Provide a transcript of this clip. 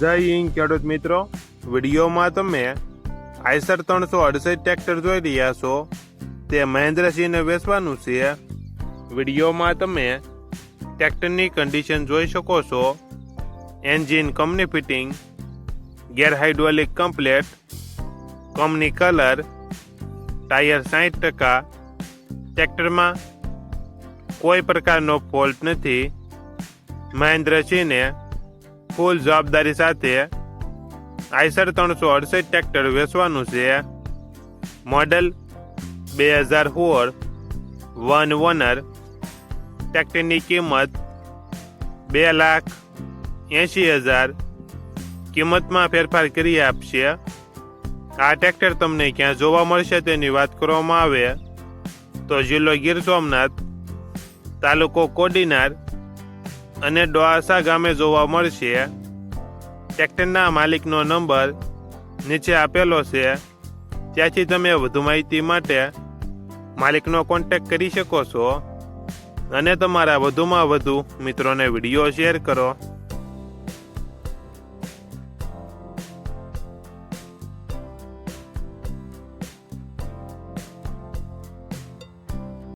જય હિન્દ ખેડૂત મિત્રો, વિડીયોમાં તમે આઈસર 368 ટ્રેક્ટર જોઈ રહ્યા છો. તે મહેન્દ્રસિંહને વેચવાનું છે. વિડીયોમાં તમે ટ્રેક્ટરની કન્ડિશન જોઈ શકો છો. Engine company fitting, gear hydraulic complete, company colour, tyre 60%. ટ્રેક્ટરમાં કોઈ પ્રકારનો ફોલ્ટ નથી. મહેન્દ્રસિંહને ફૂલ જવાબદારી સાથે આઈસર 368 ટ્રેક્ટર વેચવાનું છે. Model 2016, one honour. ટ્રેક્ટરની કિંમત 2,80,000. કિંમતમાં ફેરફાર કરી આપશે. આ ટ્રેક્ટર તમને ક્યાં જોવા મળશે તેની વાત કરવામાં આવે તો જિલ્લો ગીર સોમનાથ, તાલુકો કોડીનાર અને ડોઆસા ગામે જોવા મળશે. ટ્રેક્ટરના માલિકનો નંબર નીચે આપેલો છે, ત્યાંથી તમે વધુ માહિતી માટે માલિકનો કોન્ટેક્ટ કરી શકો છો અને તમારા વધુમાં વધુ મિત્રોને વિડીયો શેર કરો.